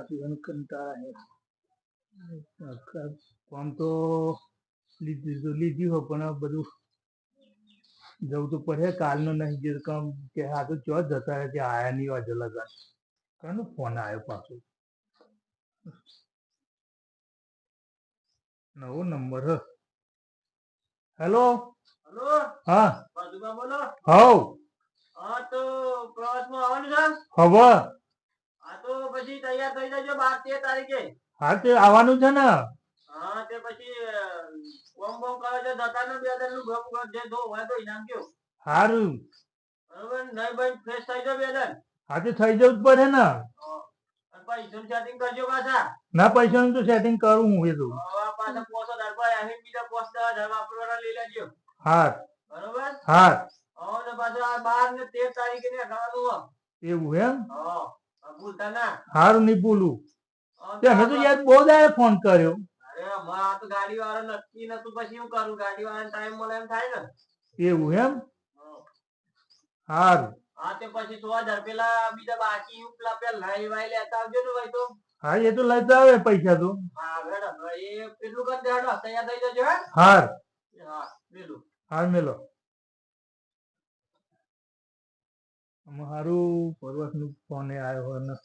રાખ્યું કંટાળા હે આમ તો લીધી હોય પણ બધું જવું તો પડે કાલનો નહીં જે કામ કે આ તો ચો જતા રહે ત્યાં આયા નહીં વાજો લગા કોનો ફોન આવ્યો પાછો નવો નંબર હ હેલો હેલો હા બાજુબા બોલો હવ હા તો પ્રવાસમાં આવવાનું છે હવે હા તો પછી તૈયાર થઈ જજો 12-13 તારીખે હા તે આવવાનું છે ને હા તે પછી કોમ બોમ કરે છે દતાનો બે દરનું ગમ જે દો હોય તો ઇનામ કયો સારું બરોબર નહીં ભાઈ ફ્રેશ થઈ જાવ બે દર હા તે થઈ જવું જ પડે ને પૈસાનું સેટિંગ કરજો પાછા ના પૈસાનું તો સેટિંગ કરું હું એ તો પાછા 5,000 રૂપિયા અહીં બીજા 5,000 વાપરવાના લઈ લેજો હા બરોબર હા હા તો પાછું આ 12 ને 13 તારીખે ને ખાવાનું એવું એમ હા ભૂલતા ના સારું નહીં બોલું અમે તો યાર બહુ દાડે ફોન કર્યો અરે માં તો ગાડી વાળા નક્કી નતું પછી હું કરું ગાડી વાળાને ટાઈમ મળે એમ થાય ને એવું એમ સારું હા તે પછી 100,000 પેલા બીજા બાકી પેલા પેલા લઈ લેતા આવજો ને ભાઈ તો હા એ તો લેતા આવે પૈસા તો હા મેડમ એ પેલું કરી દેડો તૈયાર થઈ જજો હે હાર હા પેલું હાર મેલો મારું પર્વત નું ફોન આવ્યો હોય ને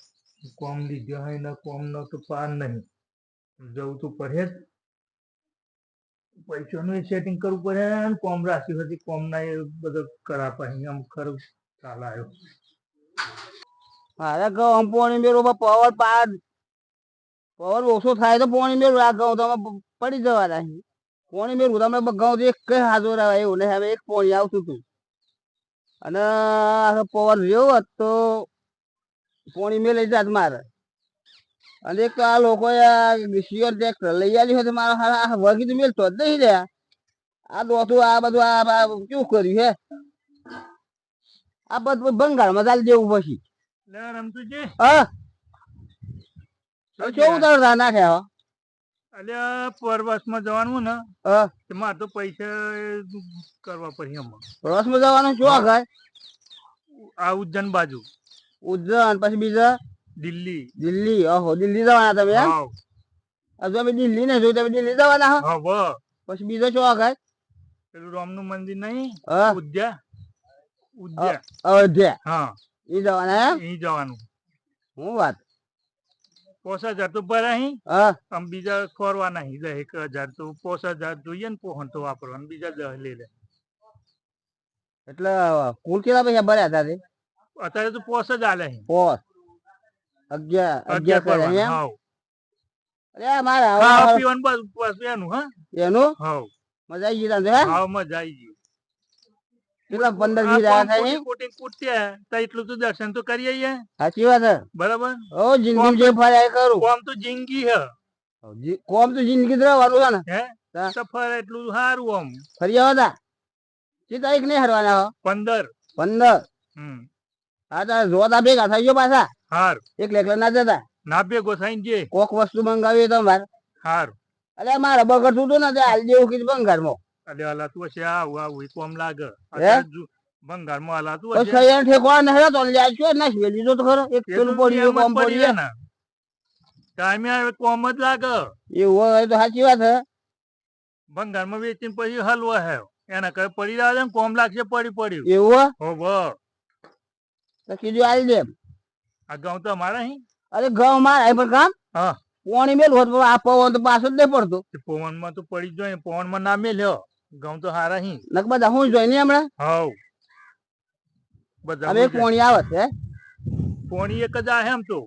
કોમ લીધો હોય ને કોમ નો તો પાર નહીં જવું તો પડે જ પૈસાનું સેટિંગ કરવું પડે ને કોમ રાખ્યું હતી કોમ ના એ બધો કરા પછી આમ ખરું ચાલ આવ્યો મારે ઘઉં પોણી મેળવો પાવર ઓછો થાય તો પોણી મેળવું આ ઘઉં તમે પડી જવાના પોણી મેળવું તમે ઘઉં એક કઈ હાજર રહેવાય એવું નહીં હવે એક પોણી આવતું હતું અને પવન રહ્યો હોત તો પોણી મેળવી જાત મારે અને એક તો આ લોકોએ શિયોર ટ્રેક્ટર લઈ આવી હોય તો મારા વર્ગી તો મેળતો જ નહીં રહ્યા આ દોતું આ બધું આ કેવું કર્યું હે આ બધું બંગાળમાં ચાલી દેવું પછી હા કેવું તાર નાખ્યા અલ્યા પ્રવાસમાં જવાનું ને મારે તો પૈસા કરવા પડે પ્રવાસમાં જવાનું શું આગળ આ ઉજ્જૈન બાજુ ઉજ્જૈન પછી બીજા દિલ્હી ઓહો દિલ્હી જવાના તમે એમ હજુ અમે દિલ્હી ને જોયું તમે દિલ્હી જવાના હો પછી બીજો શું આગળ પેલું રામનું મંદિર નહીં અયોધ્યા હા એ જવાના એમ એ જવાનું હું વાત 5,000 તો ભરાય આમ બીજા ખોરવા નહીં 1,000 તો 5,000 જોઈએ ને પોહન તો વાપરવાનું બીજા 10 લઈ લે એટલે કુલ કેટલા પૈસા ભર્યા હતા અત્યારે તો 5 જ આલે પોસ 11 અરે મારા પીવાનું બસ એનું એનું હાવ મજા આવી ગઈ હે હાવ મજા આવી ગઈ કેટલા 15-20 થાય કોટિંગ કૂટ્યા તો એટલું તો દર્શન તો કરી આવીએ સાચી વાત હે બરાબર ઓ જિંદગી જે ફર્યા કરું કોમ તો જિંદગી હે કોમ તો જિંદગી રહેવાનું છે ને હે સફર એટલું સારું આમ ફરી આવતા કે તારીખ નહીં હરવાના 15 હા તારે જોતા ભેગા થઈ ગયો પાછા હાર એકલા ના જતા ના ભેગો થઈને જે કોક વસ્તુ મંગાવી તમારે હાર અરે મારે બગડ તું ને હાલ જેવું કીધું બંગાળમાં અલે હલાતું હશે આવું કોમ લાગે બંગાળમાં હલાતું હશે ઠેકવા નહીં તો લ્યા ના લીધો તો ખરો એક પેલું પડ્યું કોમ પડી ને ટાઈમે આવે કોમ જ લાગે એવું હોય તો સાચી વાત હે બંગાળમાં વેચીને પછી હલવા હે એના કરે પડી રહ્યા ને કોમ લાગશે પડ્યું એવું હો તો કીધું આવી દે આ ઘઉં તો અમારા અહીં અરે ઘઉં મારા પણ કામ હા પોણી મેલ હોત આ પવન તો પાછો જ નહીં પડતો પવનમાં તો પડી જ જોઈએ પવનમાં ના મેલ્યો ઘઉં તો હારા અહીં નક બધા હું જોઈ ને હમણાં હાવ બધા હવે પોણી આવે છે પોણી એક જ આ એમ તો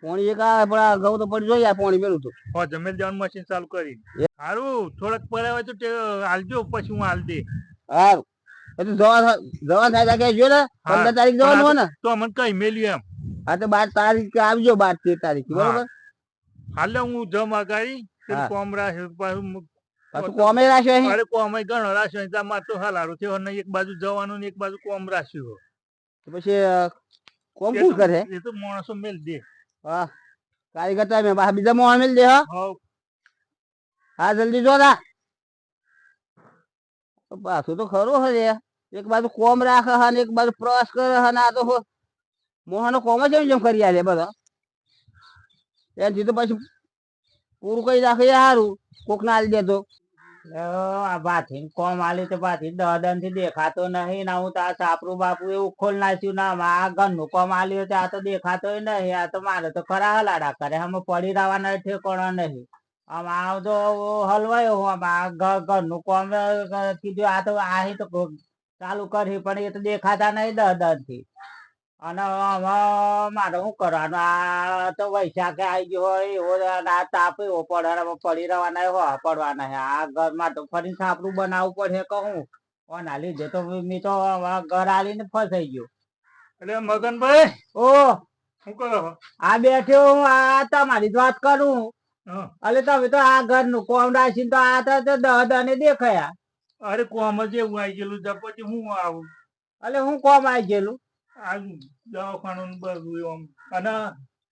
પોણી એક આવે પણ આ ઘઉં તો પડી જોઈએ પોણી મેલું તો જમેલ જવાનું મશીન ચાલુ કરી સારું થોડાક પડ્યા હોય તો હાલજો પછી હું હાલ દે સારું એ તો જવા થાય કે જો ને 15 તારીખ જવાનું હોય ને તો મને કઈ મેલ્યું એમ હા તો 12 તારીખ આવજો 12-13 તારીખ બરોબર હાલે હું જમ અગાડી કોમ રાખ્યો પાછું કોમે રાખ્યો અરે કોમે ઘણો રાખ્યો તમારે તો હાલારું થયો ને એક બાજુ જવાનું ને એક બાજુ કોમ રાખ્યું પછી કોમ શું કરે એ તો માણસો મેલ દે હા કારીગર તમે બીજા મોણ મેલ દે હા જલ્દી જો ના પાછું તો ખરું હે એક બાજુ કોમ રાખે હે ને એક બાજુ પ્રવાસ કરે હે ને આ તો મોહનો કોમ જ જેમ કરી આલે બધા એનાથી તો પછી પૂરું કરી નાખે સારું, કોક ના આલી દેતો. આ ભાથી કોમ આલી તો ભાથી દહદન થી દેખાતો નહીં ના હું તો આ સાપરું બાપુ એવું ખોલ નાખ્યું ના આ ઘરનું કોમ આલ્યું આ તો દેખાતો નહીં. આ તો મારે તો ખરા હલાડા કરે આમાં પડી રહેવાના ઠેકોણા નહીં. આમ આ તો હલવાયો હું આમ આ ઘરનું કોમ કીધું આ તો આહી તો ચાલુ કરી પણ એ તો દેખાતા નહીં દહદન થી. અને મારે શું કરવાનું આ તો વૈશાખે આવી ગયો હોય એવો આ તાપ એવો પડી રહેવાના હો પડવાના આ ઘરમાં તો ફરી સાપરું બનાવવું પડે કહું ઓના લીધે તો મેં તો ઘર આલીને ફસાઈ ગયો. એટલે મગનભાઈ ઓ શું કરો? આ બેઠ્યો હું આ તમારી જ વાત કરું. હા. એટલે તમે તો આ ઘરનું કોમ રાખીને તો આ તો દહદને દેખાયા. અરે કોમ જ એવું આવી ગયેલું છે પછી હું આવું એટલે હું કોમ આવી ગયેલું આ દવાખાનું ને બધું એમ. અને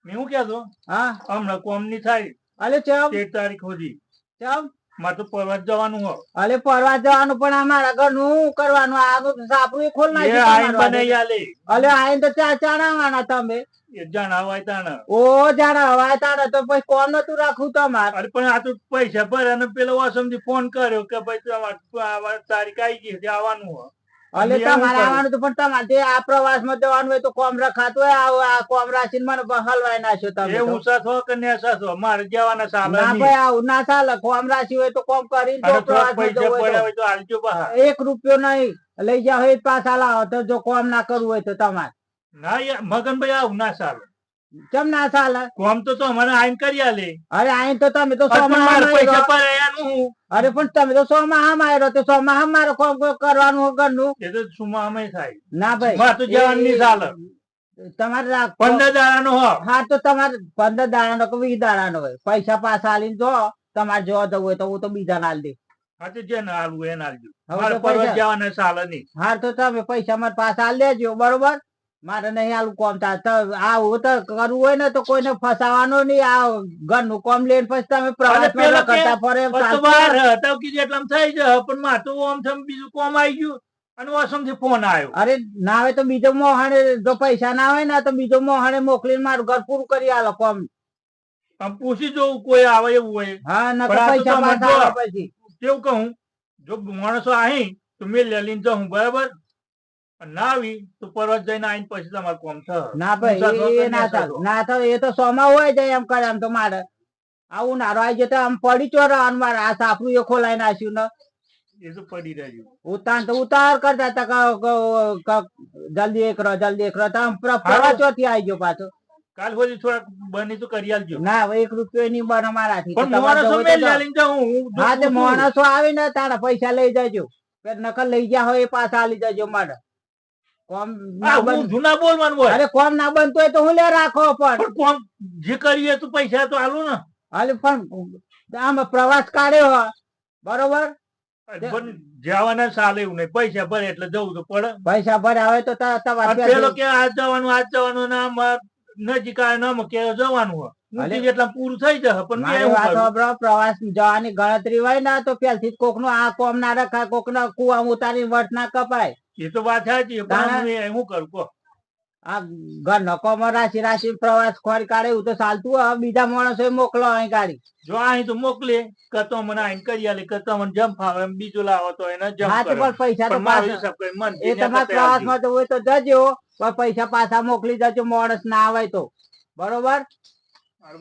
મેં શું કહેતો હા હમણાં કોમ ની થાય અલે ચમ 13 તારીખ સુધી ચમ મારે તો પરવા જવાનું હોય. અલે પરવા જવાનું પણ અમારા ઘરનું શું કરવાનું આ સાપરું ખોલ એ આઈન બનાવી આલે અલે આઈને તો ચા ચાણવાના તમે એ જણાવાય તાણે. ઓ જાણા હવાય તાણે તો પછી કોમ નતું રાખવું તમારે. અરે પણ આ તો પૈસા ભરે અને પેલો વાસમથી ફોન કર્યો કે ભાઈ તમારે તારીખ આવી ગઈ છે આવવાનું હોય. અલે મેં એવું તમારે કર્યું. આવવાનું તો પણ તમારે જે આ પ્રવાસ માં જવાનું હોય તો કોમ રખાતું હોય આ કોમ રાખીને મને હલવાઈ નાખ્યો તમે એ તો. ઊંચા છો કે નેસા છો મારે જવાના સાલ ના ભાઈ આવું ના ચાલે કોમ રાખ્યું હોય તો કોમ કરીને જો પ્રવાસમાં પૈસા જવું હોય પડ્યા તો. હોય તો આલજો બહાર. 1 રૂપિયો નહીં લઈ જાઓ હોય પાછા લાવો તો જો કોમ ના કરવું હોય તો તમારે ના યાર મગનભાઈ આવું ના ચાલે. કેમ ના ચાલે. કોમ તો અમારે આઈન કરી આલે. અરે આઈ તો તમે તો પણ 100 મારે માં પૈસા પડે એનું હું. અરે પણ તમે તો 100 માં માર્યો તો 100 માં મારે કોમ કરવાનું ઘરનું એ તો સુમા અમે થાય ના ભાઈ મારે તો જવાનું નહીં ચાલે. તમારે 15 દાડાનો હો. હા તો તમારે 15 દાડાનો કે 20 દાડાનો હોય પૈસા પાછા આલીને જો તમારે જોવા જવું હોય તો હું તો બીજા ના આલી દે. હા તો જે ના આલવું એને આલજો. હવે મારે તો પરવા પૈસા- જવાના ચાલે નહીં. હા તો તમે પૈસા મારે પાછા આલી દેજો બરોબર. મારે નહીં આલું કોમ આવું તો કરવું હોય ને તો કોઈને ફસાવાનો નહીં આ ઘરનું કોમ લઈને પછી તમે પ્રવાસ પેલો કે કરતા ફરે એમ બસ તો ચાલતું બહાર હોય. હતા કીધું એટલામાં થઈ જાય પણ મારે તો આમ થમ બીજું કોમ આવી ગયું અને વાસમથી ફોન આવ્યો. અરે ના હોય તો બીજો મોહાણે જો પૈસા ના હોય ને તો બીજો મોહાણે મોકલીને મારું ઘર પૂરું કરી આલો કોમ. આમ પૂછી જોવું કોઈ આવે એવું હોય. હા નકર પણ આ તો પૈસા તમારે પાછા જો- આલો પછી કેવું કહું જો માણસો આહી તો મેં લઈને જાઉં બરાબર. અને ના આવી તો પરવા જઈને આવીને પછી તમારે કોમ થશે. ના ભાઈ એ ના ચાલે ના થાય એ તો સોમાં હોય જાય એમ કરે એમ તો મારે આવું નારો આવી જતો આમ પડી ચોરવાનું મારે આ સાપરું એ ખોલાઈ નાખ્યું ને એ તો પડી રહ્યું. ઉતાર કરતા હતા જલ્દી એક તો આમ પ્રવાસ ચોથી આવી ગયો પાછો. કાલ સુધી થોડાક બની તો કરી આલજો. ના 1 રૂપિયો નહીં બને મારાથી તો પણ તમારે માણસો જવું હોય મેં તો જાઓ. લઈને જાઉં હું જો હા તે પૂછું. માણસો આવીને તારા પૈસા લઈ જજો નકર લઈ ગયા હોય એ પાછા આલી જજો મારે કોમ ના આ બન ઊંધું ના બોલવાનું હોય. અરે કોમ ના બનતો હોય તો હું લે રાખો પણ પણ કોમ જે કરીએ તો પૈસા તો આલું ને. હાલે પણ આમ પ્રવાસ કાઢ્યો હો, બરોબર પણ જવાના ચાલે એવું નહીં પૈસા ભરે એટલે જવું તો પડે. પૈસા ભર્યા હોય તો અને તમારે પેલો કે આજ જવાનું ને આમ નજીક આવે ને આમ કે જવાનું હોય અલે. ઊંચી જેટલા પૂરું થઈ જશે પણ મેં મારી એવું વાત કર્યું. સાંભળો, પ્રવાસ જવાની ગણતરી હોય ને તો પેલથી જ કોક નું આ કોમ ના રખાય કોક ના કુવા ઉતારી વટ ના કપાય. એ તો વાત સાચી પણ તાણા- હું શું કરું કહો. આ ઘર નકોમાં રાશી પ્રવાસ ખોરી કાઢે એવું તો ચાલતું હોય બીજા માણસો મોકલો અહીં ગાડી. જો અહીં તો મોકલે કતો મને આઈને કરી આલે કતો મને જમ ફાવે એમ બીજું લાવો તો એને જમ હા તો કરે. પણ પૈસા તો પણ મારો પાછા હિસાબ કરી મન એ તમારે પ્રવાસ માં જવું હોય તો જજો પણ પૈસા પાછા મોકલી જજો માણસ ના આવે તો બરોબર.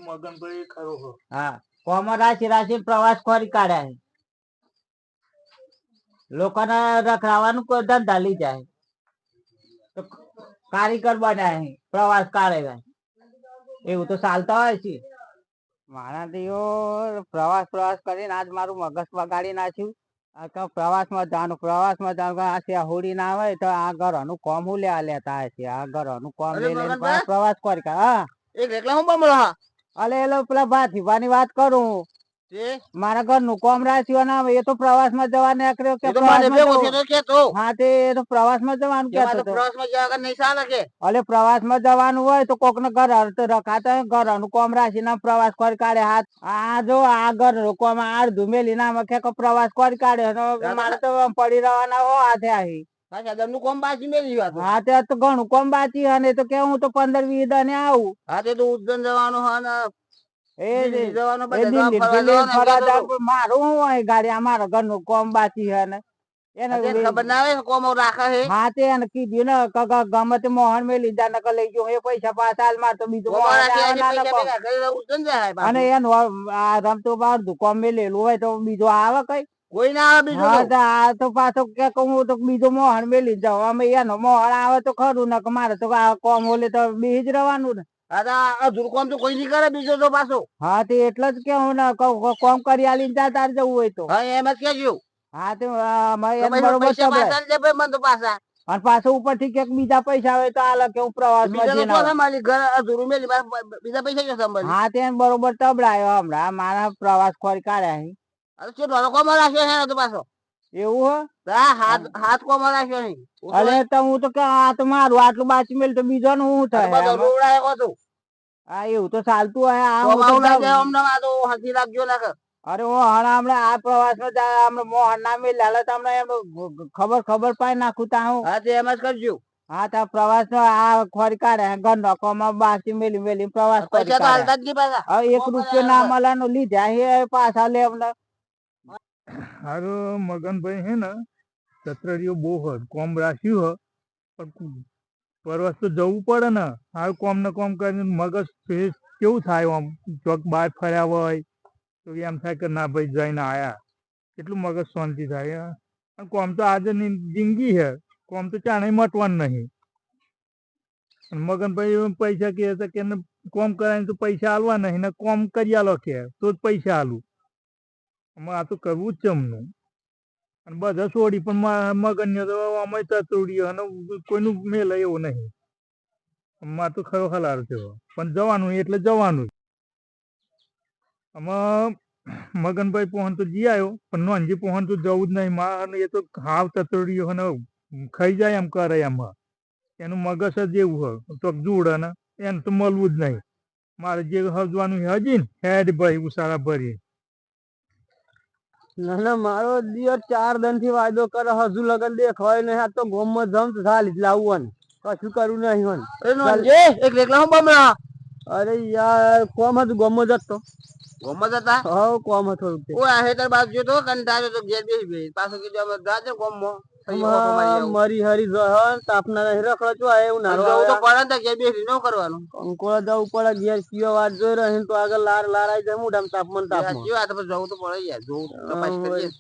મગન ભાઈ ખરો છો. હા કોમાં રાશી પ્રવાસ ખોરી કાઢ્યા છે. લોકોને રખડાવાનું કોઈ ધંધા લઈ જાય તો કારીગર બનાય છે, પ્રવાસ કાઢે છે. એવું તો ચાલતા હોય છે. મારા દીઓ પ્રવાસ કરીને આજ મારું મગજ બગાડી નાખ્યું. પ્રવાસમાં જવાનું આ છે હોડી ના આવે તો આ ઘરનું કોમ હું લેતા હશે આ ઘરનું કોમ અરે લઈ લઈને મગનભાઈ. પ્રવાસ કરી કાઢે. હા એક એકલા હું બમણો હા અલે એલો પેલા ભાતીભાની વાત કરું તે મારા ઘરનું કોમ રાખ્યું ને એ તો પ્રવાસમાં જવા નીકળ્યો કે એ તો મને પ્રવાસમાં ભેગો જવું. થયો તો કેતો હા તે એ તો પ્રવાસમાં જવાનું કે મારે કહેતો તો હતો. પ્રવાસમાં ગયા વગર નહીં ચાલે કે અલે પ્રવાસમાં જવાનું હોય તો કોક ને ઘર રખાતા હોય ઘરનું કોમ રાખીને પ્રવાસ કરી કાઢે. હાથ આ જો આ ઘરનું કોમ અડધું મેલી ના કે પ્રવાસ કરી કાઢે અને મારે તો આમ પડી રહેવાના હો હાથે આવી. પાછા દમનું કોમ બાકી મેલી વાત હા તે તો ઘણું કોમ બાકી અને તો કે હું તો 15-20 દને આવું. હા તે તો ઉજ્જૈન જવાનું હા ને એ દિલ્હી જવાનું, એ બધા ગામ દિલ્હી ફરવા દિલ્હી જવાનું એમ ફરવા કહેતો જાય હતો. પણ મારું શું હોય ગાડી અમારા ઘરનું કોમ બાકી છે ને એને અત્યારે ખબર ના આવે કોમ રાખે છે. હા તે એને કીધું ને ગમે તે મોહન મેં લીધા નકર લઈ ગયો એ પૈસા પાછા હાલ માર તો બીજું કોમ મોહન રાખી આવે હશે, ના ને પૈસા કોમ. ભેગા કરી રહું છે ને જાય અને પાછું. એનું આ રમતો બાર દુકાન મેં લેલું હોય તો બીજો આવે કઈ. કોઈ ના આવે બીજું હા તો. તો આ તો પાછો કે હું તો બીજો મોહન મેલી જાવ અમે એનો મોહન આવે તો ખરું ને મારે તો આ કોમ હોલે તો બીજ રહેવાનું ને. આ ધૂળ તો કોઈ નહીં કરે બીજો તો પાછો. હા તે એટલે જ કેવું ને કોમ કરી આલીને જા તાર જવું હોય તો. હા એમ જ કેજો. હા તે તો એને પછી બરોબર પૈસા તબડાય. પાછા દે ભાઈ મને તો પાછા. અને પાછો ઉપરથી ક્યાંક બીજા પૈસા આવે તો આલે કે હું પ્રવાસ માં બીજા તો જઈને શું આવું. સંભાળી ઘર અધૂરું મેલી બીજા પૈસા ક્યાં સંભાળી. હા તે બરોબર તબડાયો હમણાં મારા પ્રવાસ ખોરી કાઢ્યા છે. અરે શું ઢોલો કોમ રાખ્યો છે તો પાછો. એવું હે હા હાથ કોમ રાખ્યો છે. અરે તો હું તો કે આ તો મારું આટલું બાચી મેલ તો બીજો નું શું અરે થાય બધો આમાં. રોવડાયો હતો. હા એવું તો ચાલતું હોય આ કોમ હું તો આવું લાગે અમને આ તો હાથી રાખજો ના કર. અરે હું હમણાં હમણાં આ પ્રવાસ માં જાય હમણાં મોહન ના મેલ હાલે તો હમણાં એમ ખબર પાઈ નાખું તા હું. હા તે એમ જ કરજો. હા તો પ્રવાસ નો આ ખોરી કાઢે ઘર નોખોમાં બાકી મેલી મેલી પ્રવાસ ખોરી પૈસા તો કાઢે. હાલતા જ નહીં પાછા. હવે 1 રૂપિયો ના મળે લીધા એ પાછા લે અમને. હારું મગનભાઈ હે ને સત્તરીઓ બહુ હોય કોમ રાખ્યું હોય પણ પરવાસ તો જવું પડે ને. હારું કોમ ને કોમ કરીને મગજ ફ્રેશ કેવું થાય આમ ચોક બહાર ફર્યા હોય તો એમ થાય કે ના ભાઈ જઈને આયા કેટલું મગજ શાંતિ થાય. અને કોમ તો આજે જિંદગી છે કોમ તો ચાણે મટવાનું નહીં. અને મગનભાઈ પૈસા કહે કે કોમ કરાવીને તો પૈસા આલવા નહીં ને કોમ કરી આલો કે તો જ પૈસા આલું. આ તો કરવું જ છે એમનું. અને બધા છોડી પણ મગન્ય તો અમે તતોડીએ અને કોઈનું મેલ એવું નહીં. માં તો ખરો ખલાર છે પણ જવાનું એટલે જવાનું. આમાં મગનભાઈ પહોંચ તો જી આવ્યો પણ નોંધી પહોંચ તો જવું જ નહીં. માં એ તો હાવ તતોડીયો અને ખાઈ જાય એમ કરે એમાં. એનું મગજ જ એવું હોય તો જોડે ને એને તો મળવું જ નહીં. મારે જે હજવાનું હજી ને હેડ ભાઈ ઉસારા ભરી. ના ના મારો દિયર 4 દિન થી વાયદો કરે હજુ લગન દેખાય ને આ તો ગોમમાં જમ તો ખાલી જ લાવવાનું કશું કરું નહીં હોન. એક રેકલા હું બમણા. અરે યાર કોમ હતું ગોમમાં જતો. ગોમમાં જતા હવ કોમ હતો ઓ આ હેતર બાજુ તો કંટાળ્યો તો ઘેર બેસી પાછો કીધું અમે જાજે ગોમમાં મરી હરી જહન તાપના નહીં રખડો છો એવું ના જવું તો પડે ને ઘેર બેસી ન કરવાનું. અંકોળા જવું પડે ઘેર કયો વાત જોઈ રહે તો આગળ લાર આવી જાય મોઢામાં તાપમાન તાપમાન જવું તો પડે યાર જોવું તપાસ કરીએ.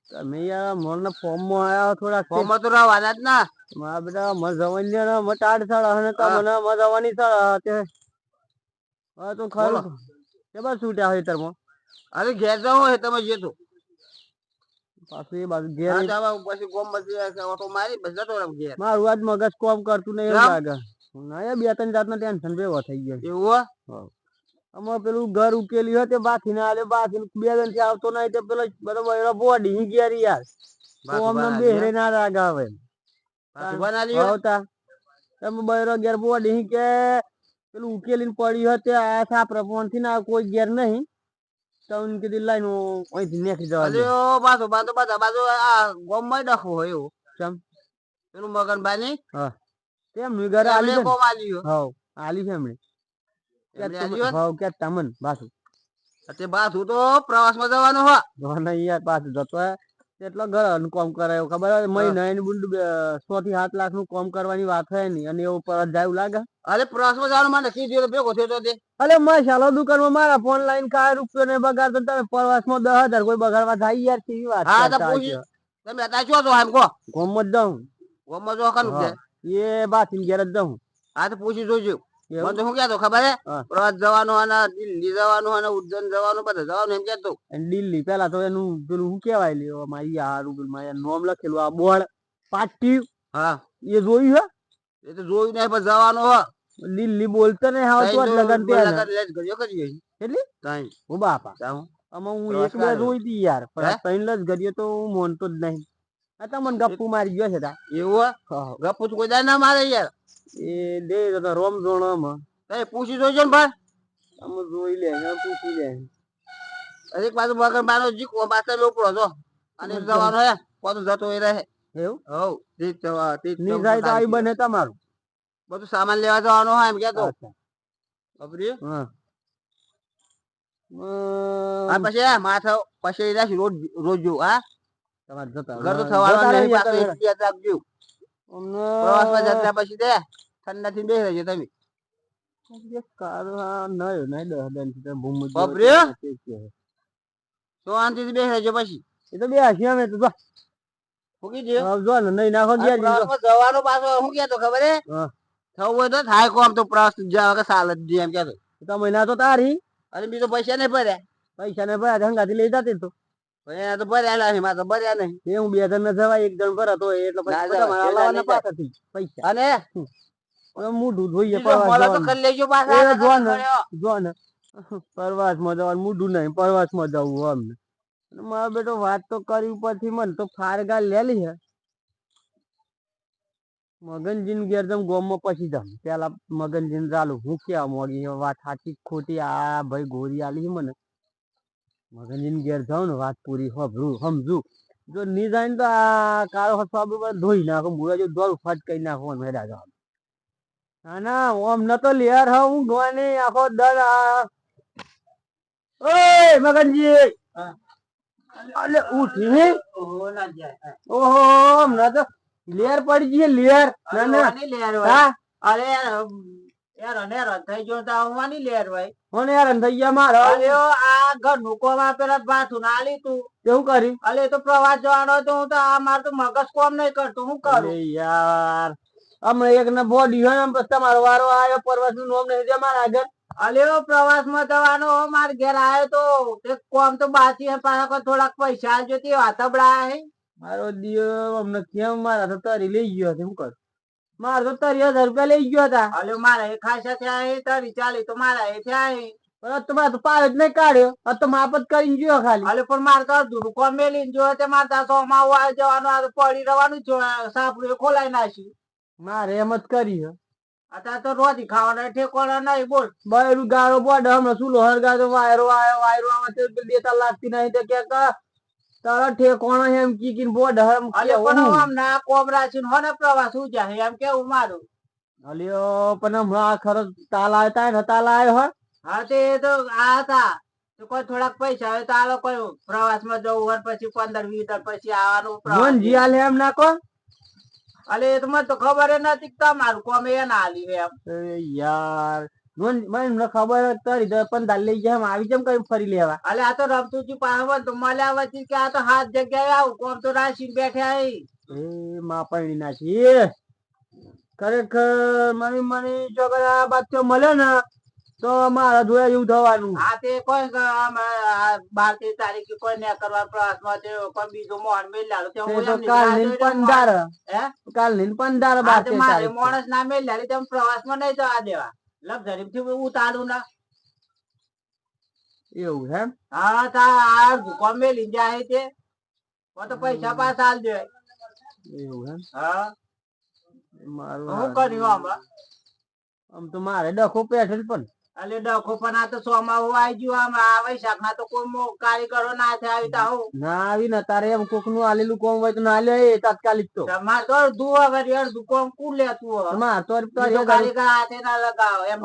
તમે યાર મને ફોર્મ માં આયા થોડા ફોર્મ માં તો રહેવાના જ ના મારા બેટા મર જવાની ને મત આડ સાડા અને તમને મત જવાની સાડા તે હા તો ખરું કે બસ છૂટ્યા હોય તરમાં. અરે ઘેર જાવ હોય તમે જે તો પાછું એ બાજુ ઘેર પછી કોમ પછી ઓટો મારી પછી જતો રહું ઘેર. મારું આજ મગજ કોમ કરતું નહીં એવું લાગે. ના 2-3 જાતના ટેન્શન ભેગો થઈ ગયો એવું હો. આમાં પેલું ઘર ઉકેલી હોય તે બાથી ના આલે બાથી 2 દિન થી આવતો નહીં તે પેલો બરોબર બોડી હી ગયા યાર તો અમને બેહરે ના રાગ આવે. તમે બૈરો ઘેર બોડી હી કે પેલું ઉકેલીને પડી હોય તે આ સાપરે ફોન થી ના કોઈ ઘેર નહીં તો ઉનકી દિલ્હી નો અહીંથી નેખી જવા દે. બાજુ બાજુ આ ગોમમાં ડખો હોય એવું ચમ પેલું મગનભાઈ ની હા તેમ ઘરે આલી કોમ આલ્યું હવ આલી છે એમણે કે તમન બાસુ તે બાસુ તો પ્રવાસ માં જવાનું હો નહીં યાર પાછું જતો એટલો ઘર કોમ કરાયો ખબર મહિના એની બુંડ 100 થી 7 લાખ નું કોમ કરવાની વાત થાય નહીં અને એવું પરત જાય લાગે. અરે પ્રવાસ માં જવાનું મને કીધું ભેગો થયો તો તે અરે મસાલો દુકાનમાં મારા ફોન લાઈન કા રૂપિયો ને બગાડ તો તમે પ્રવાસ માં 10,000 કોઈ બગાડવા થાય યાર કેવી વાત હા તો પૂછી તમે હતા છો તો એમ કો ગોમ જ જાઉં ગોમ માં જો કનું છે એ બાથી ઘેર જ જાઉં. હા તો પૂછી જોજો મને તો શું કહેતો ખબર હે પ્રવાસ જવાનું અને દિલ્હી જવાનું અને ઉજ્જૈન જવાનું બધે જવાનું એમ કહેતો. દિલ્હી પેલા તો એનું પેલું શું કહેવાય લ્યો મારી યાર નોમ લખેલું આ બોર્ડ પાટી હા એ જોયું હે એ તો જોયું નહીં પણ જવાનું હો દિલ્હી બોલતો ને હા તો લગન ત્યાં લેજ ગયો કરીએ કેટલી તાઈ હું બાપા આમાં હું એક બે જોઈ દી યાર પણ ત્રણ લજ ગયો તો હું મોનતો જ નહીં. આ તમને ગપ્પુ મારી ગયો છે તા એવું ગપ્પુ તો કોઈ દા ના મારે યાર એ દે તો રોમ જોણોમાં એ પૂછી જોઈજો ને ભાઈ અમે જોઈ લે પૂછી લે એક બાજુ બગર મારો જીકો પાછળ લોકડો જો અને જવાનો હે કોણ જતો એ રહે એવું હવ તીજ જવા તીજ ની જાય તો આવી બને તમારું બધું સામાન લેવા જવાનું હોય એમ કેતો ખબરી હા હા પછી માથા પછી રાશી રોજ રોજ જો હા ઘર તો થવાનું નહીં પાછું એક યાદ રાખજો પ્રવાસમાં જતા પછી તે ઠંડા થી બેસી રહેજો તમે તો આનથી બેસી રહેજો પછી એ તો બે હસી અમે તો જવાનો પાછો શું કેતો ખબર હે થવું હોય તો થાય કોમ તો પ્રવાસ જવા સાલ જ એમ કેતો મહિના તો તારી અને બીજો પૈસા નહીં ભર્યા હંગાથી લઈ જતી તો તો ભર્યા નહીં મારે તો ભર્યા નહીં એ હું 2 જણ ને જવાય 1 જણ ભરતો હોય એટલે પૈસા અને મૂઢું જોઈએ પ્રવાસ માં જવાનું મૂઢું નહીં પ્રવાસ માં જવું અમને મારો બેટો વાત તો કરી ઉપરથી મને તો ફારગા લેલી હે મગનજીન ઘેર જમ ગોમમાં પછી જમ પેલા મગનજીન ચાલુ હું ક્યાં મોગી વાત સાચી ખોટી આ ભાઈ ગોરી આલી મને મગનજીન ઘેર જાઉં ને વાત પૂરી સમજુ જો ની જાય ને તો આ કાળો હસવાબ ધોઈ નાખો મુળા જો દોર ફટ કરી નાખો મેડા જવાનું ના ના ઓમ ન તો લેર હ હું ગોની આખો દર ઓય મગનજી અલે ઉઠી ઓહો હમણાં તો લેર પડી ગઈ લેર હા અરે યાર અને રંધાઈ જો તો આવવાની લેર ભાઈ કોને યાર રંધાઈ ગયા મારો આ ઘર નુકોમાં પેલા બાથું નાલી તું કેવું કર્યું અલે તો પ્રવાસ જવાનો તો હું તો આ માર તો મગજ કોમ નહીં કરતું હું કરું યાર અમે એક ને બોડી હોય ને પછી તમારો વારો આવ્યો પ્રવાસ નું નામ નહીં દે મારા આગળ અલ્યો પ્રવાસ માં જવાનો માર ઘેર આવ્યો તો એક કોમ તો બાકી હે પાછા થોડાક પૈસા આલજો તે વાતબડા હે મારો દિયો અમને કેમ મારા તો તારી લઈ ગયો શું કર મારે તો 30,000 રૂપિયા લઈ ગયો હતા અલ્યો મારા એ ખાસા થયા હે 30-40 તો મારા એ થયા હે પણ તમારે તો પાર જ નહીં કાઢ્યો આ તો માપ જ કરીને ગયો ખાલી અલ્યો પણ મારે તો અડધું કોમ મેલીને જો તે મારે તો સોમાં આવી જવાનું આ પડી રહેવાનું જો સાપડું ખોલાઈ નાખ્યું મારે એમ જ કરી હે અત્યારે તો રોજી ખાવાના ઠેકોણા નહીં બોલ બૈરું ગાળો બોડ હમણાં સુલો હરગા તો વાયરો આવે તો દેતા લાગતી નહીં તો કે તારા ઠેકોણા એમ કીકીને બોડ હમ પણ આમ ના કોમ રાશીન હોને પ્રવાસ હું જાય એમ કેવું મારું અલ્યો પણ હમણાં ખરો તાલ આવ્યો તાલ આવ્યો હો હા તે તો આ હતા તો કોઈ થોડાક પૈસા આવે તો આલો કોઈ પ્રવાસ માં જવું હોય પછી 15-20 પછી આવવાનું પ્રવાસ જીયા એમ નાખો અલે એ તો મને તો ખબર નથી તમારું કોમ એ ના આલી એમ યાર મને ખબર કરી દે પણ દાલ લઈ જાય આવી જેમ કઈ ફરી લેવા અલે આ તો રમતુજી પાવન તો મળ્યા વચ્ચે કે આ તો હાથ જગ્યાએ આવું કોમ તો રાશી બેઠા એ માં પડી નાખી ખરેખર મને જો આ બાદ તો મળે ને તો મારા જોયા એવું થવાનું હા તે કોઈ 12 તારીખે કોઈ ને કરવા પ્રવાસ માં કોઈ બીજો મોહન મેલ્યા કાલ ની 15 મારે માણસ ના મેલ્યા તેમ પ્રવાસ માં નહીં જવા દેવા લક્ષરી થી ઉતારું ના એવું હે હા તા કોમ મેલી જાય તે તો પૈસા પાછા આલ દે એવું હે હા મારું હું કર્યું આમ તો મારે ડખો પેઠેલ પણ અલે ડખો પણ આ તો સોમાં આવી ગયું આમ આ વૈશાખ ના તો કોઈ કારીગરો ના આવી તા ના આવી ને તારે એમ કોક નું આલેલું કોમ હોય તો ના લે એ તાત્કાલિક તો માર તો દુવા વરી અડધું કોમ કુ લેતું માર તો કારીગર હાથે ના લગાવ એમ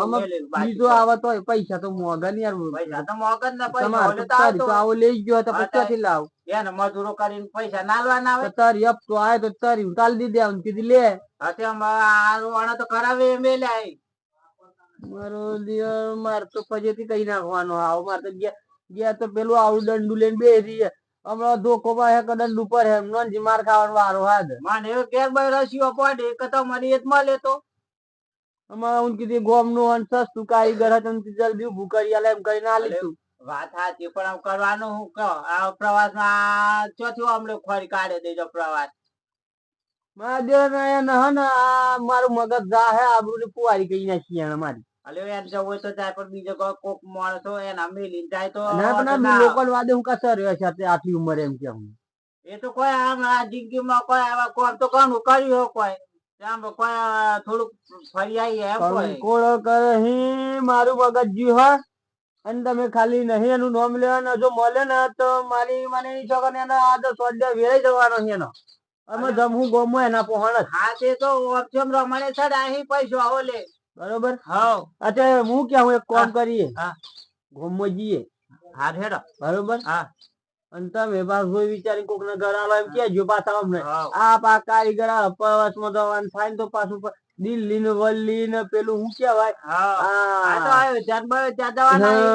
બીજો આવે તો પૈસા તો મોગા ને યાર પૈસા તો મોગા ને પૈસા તો આવો લઈ ગયો તો ક્યાંથી લાવ એને મજૂરો કરીને પૈસા નાલવાના આવે તારી અપ તો આય તો તારી કાલ દી દે કીધી લે હાથે આણા તો કરાવે મેલ્યા મારો દિયર માર તો ફજેથી કઈ નાખવાનો આવ માર તો ગયા તો પેલું આવડું દંડુ લઈને બેસી હમણાં ધોકો પાહે દંડુ પર હે નોંધી માર ખાવાનો વારો હાદ માને કેર બાય રસીઓ પડે કે તો મરી જ મળે તો અમાર ઉન કીધી ગોમ નું અન સસ્તું કારીગર હતું જલ્દી ઊભું કરી આલે એમ કરીને આલી તું વાત સાચી પણ આમ કરવાનું હું કહો આ પ્રવાસ માં ચોથી હમણે ખોરી કાઢે દેજો પ્રવાસ મારું મગજ જા હે આબરૂ ની પુવારી કઈ નાખી મારી અલે એમ જવું તો જાય પણ બીજો કોક માણસ હોય એના મેલી જાય તો ના લોકલ વાદે હું કસર રહ્યો છે આટલી ઉંમર એમ કેમ એ તો કોઈ આમ આ જિંદગી માં કોઈ આવા કોમ તો ઘણું કર્યું કોઈ આમ કોઈ થોડુંક ફરી આવી એમ કોઈ કોળો કરે હી મારું મગજ જી હોય અને તમે ખાલી નહીં એનું નામ લેવાનું જો મળે ને તો મારી મને છોકરા એનો આદો સોડ્યા વેરાઈ જવાનો છે એનો અમે જમવું ગોમો એના પહોંચ હા તે તો ઓપ્શન રમાડે છે અહીં પૈસો આવો લે બરોબર હા અચ્છા હું ક્યાં હું એક કામ કરીએ ગોમો જઈએ હા હેડો બરોબર હા અને તમે પાછું જોઈ વિચારી કોક ને ઘર આલો એમ કેજો પાછા અમને હા. આ પા કારીગર પ્રવાસ માં જવાનું થાય ને તો પાછું દિલ્હી ને વલ્લી ને પેલું શું કેવાય આ તો આવ્યો ત્યાં જવાના છે.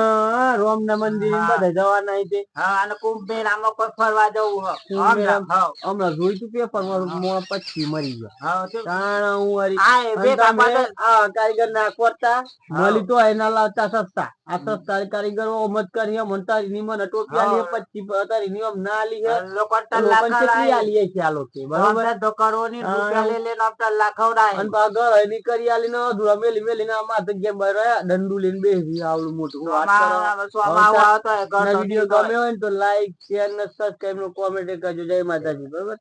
રોમ ના મંદિર હા. બધા જવાના છે હા અને કુંભ મેળામાં કોઈ ફરવા જવું હોય કુંભ મેળામાં હા હમણાં જોઈ તું પેપર માં પછી મરી ગયા હા તો તાણ હું વળી આ એ બે અને તમે કાકા આ કારીગર ના કરતા હા. મળી તો એના લાવતા સસ્તા આ સસ્તા કારીગરો મત કરી મનતારી ની મને ટોપી આલી હા. 25 તારી નિયમ ના આલી હે લોકો તો ટલ્લા લોકોને કેટલી ખવડાય. આલી છે આ લોકો બરોબર ધંધો કરવો ની હા. રૂપિયા લઈ લઈને ટલ્લા ખવડાય. અને પાછળ એની કરી આલી ને અધૂરા મેલી મેલી ના માથે ગેમ રહ્યા દંડુ લઈને બેસી આવડું મોટું હું વાત કરો સોમાં આવતો હોય ઘર તો વિડીયો દીધો હોય. ગમે હોય ને તો લાઈક શેર ને સબસ્ક્રાઇબ ને કોમેન્ટ કરજો જય માતાજી બરોબર